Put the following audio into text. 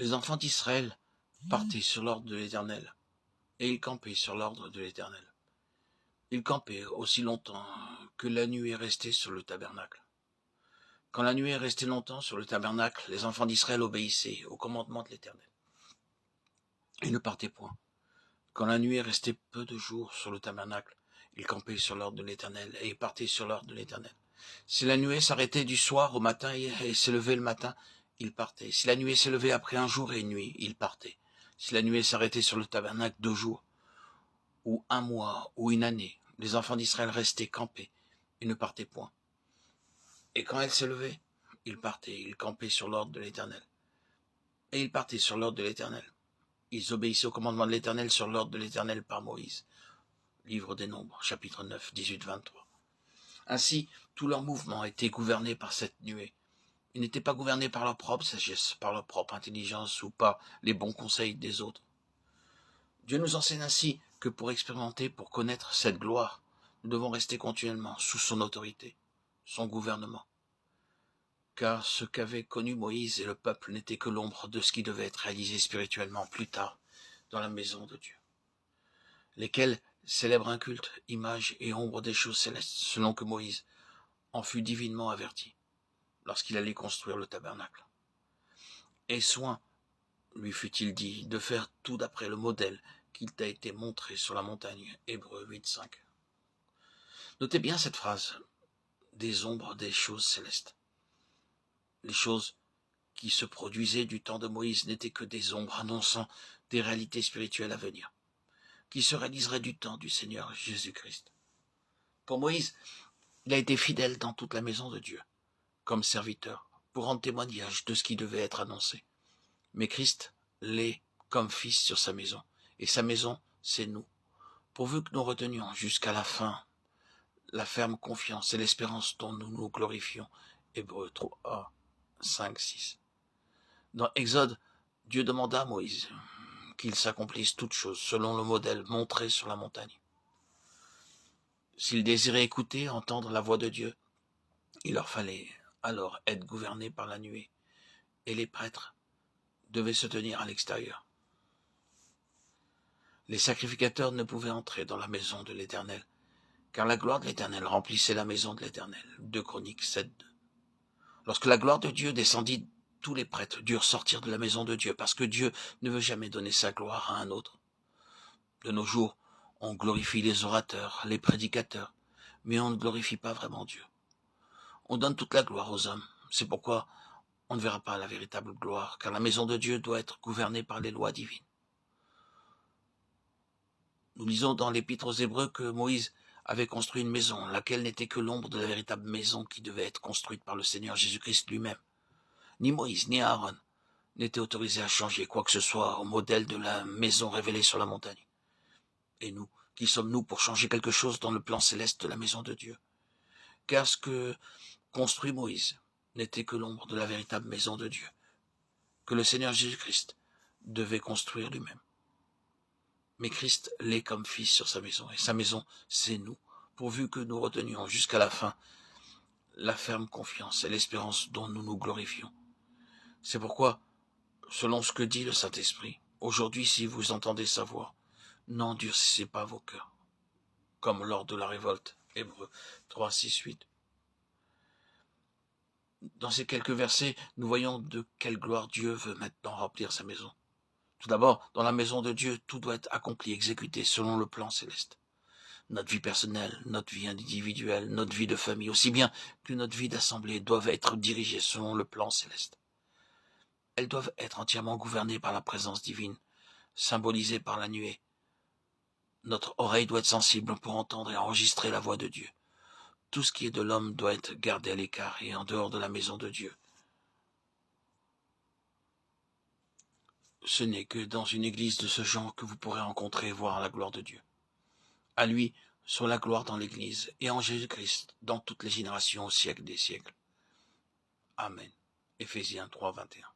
Les enfants d'Israël partaient sur l'ordre de l'Éternel, et ils campaient sur l'ordre de l'Éternel. Ils campaient aussi longtemps que la nuée restait sur le tabernacle. Quand la nuée restait longtemps sur le tabernacle, les enfants d'Israël obéissaient au commandement de l'Éternel. Ils ne partaient point. Quand la nuée restait peu de jours sur le tabernacle, ils campaient sur l'ordre de l'Éternel, et ils partaient sur l'ordre de l'Éternel. Si la nuée s'arrêtait du soir au matin et s'élevait le matin, ils partaient. Si la nuée s'élevait après un jour et une nuit, ils partaient. Si la nuée s'arrêtait sur le tabernacle 2 jours, ou 1 mois, ou une année, les enfants d'Israël restaient campés et ne partaient point. Et quand elle s'élevait, ils partaient, ils campaient sur l'ordre de l'Éternel. Et ils partaient sur l'ordre de l'Éternel. Ils obéissaient au commandement de l'Éternel sur l'ordre de l'Éternel par Moïse. Livre des Nombres, chapitre 9, 18-23. Ainsi, tout leur mouvement était gouverné par cette nuée. Ils n'étaient pas gouvernés par leur propre sagesse, par leur propre intelligence ou par les bons conseils des autres. Dieu nous enseigne ainsi que pour expérimenter, pour connaître cette gloire, nous devons rester continuellement sous son autorité, son gouvernement. Car ce qu'avaient connu Moïse et le peuple n'était que l'ombre de ce qui devait être réalisé spirituellement plus tard dans la maison de Dieu. Lesquels célèbrent un culte, image et ombre des choses célestes, selon que Moïse en fut divinement averti, lorsqu'il allait construire le tabernacle. Et soin lui fut-il dit de faire tout d'après le modèle qu'il t'a été montré sur la montagne. Hébreux 8.5. Notez bien cette phrase, des ombres des choses célestes. Les choses qui se produisaient du temps de Moïse n'étaient que des ombres annonçant des réalités spirituelles à venir, qui se réaliseraient du temps du Seigneur Jésus-Christ. Pour Moïse, il a été fidèle dans toute la maison de Dieu, comme serviteur, pour rendre témoignage de ce qui devait être annoncé. Mais Christ l'est comme fils sur sa maison, et sa maison, c'est nous. Pourvu que nous retenions jusqu'à la fin la ferme confiance et l'espérance dont nous nous glorifions. Hébreux 3, 5, 6. Dans Exode, Dieu demanda à Moïse qu'il s'accomplisse toutes choses selon le modèle montré sur la montagne. S'ils désiraient écouter, entendre la voix de Dieu, il leur fallait alors être gouvernés par la nuée, et les prêtres devaient se tenir à l'extérieur. Les sacrificateurs ne pouvaient entrer dans la maison de l'Éternel, car la gloire de l'Éternel remplissait la maison de l'Éternel. 2 Chroniques 7.2. Lorsque la gloire de Dieu descendit, tous les prêtres durent sortir de la maison de Dieu, parce que Dieu ne veut jamais donner sa gloire à un autre. De nos jours, on glorifie les orateurs, les prédicateurs, mais on ne glorifie pas vraiment Dieu. On donne toute la gloire aux hommes. C'est pourquoi on ne verra pas la véritable gloire, car la maison de Dieu doit être gouvernée par les lois divines. Nous lisons dans l'Épître aux Hébreux que Moïse avait construit une maison, laquelle n'était que l'ombre de la véritable maison qui devait être construite par le Seigneur Jésus-Christ lui-même. Ni Moïse, ni Aaron n'étaient autorisés à changer quoi que ce soit au modèle de la maison révélée sur la montagne. Et nous, qui sommes-nous pour changer quelque chose dans le plan céleste de la maison de Dieu? Car ce que construit Moïse n'était que l'ombre de la véritable maison de Dieu, que le Seigneur Jésus-Christ devait construire lui-même. Mais Christ l'est comme fils sur sa maison, et sa maison, c'est nous, pourvu que nous retenions jusqu'à la fin la ferme confiance et l'espérance dont nous nous glorifions. C'est pourquoi, selon ce que dit le Saint-Esprit, aujourd'hui, si vous entendez sa voix, n'endurcissez pas vos cœurs, comme lors de la révolte. Hébreux 3, 6, 8. Dans ces quelques versets, nous voyons de quelle gloire Dieu veut maintenant remplir sa maison. Tout d'abord, dans la maison de Dieu, tout doit être accompli, exécuté selon le plan céleste. Notre vie personnelle, notre vie individuelle, notre vie de famille, aussi bien que notre vie d'assemblée, doivent être dirigées selon le plan céleste. Elles doivent être entièrement gouvernées par la présence divine, symbolisée par la nuée. Notre oreille doit être sensible pour entendre et enregistrer la voix de Dieu. Tout ce qui est de l'homme doit être gardé à l'écart et en dehors de la maison de Dieu. Ce n'est que dans une église de ce genre que vous pourrez rencontrer et voir la gloire de Dieu. À lui soit la gloire dans l'église et en Jésus-Christ dans toutes les générations au siècle des siècles. Amen. Éphésiens 3, 21.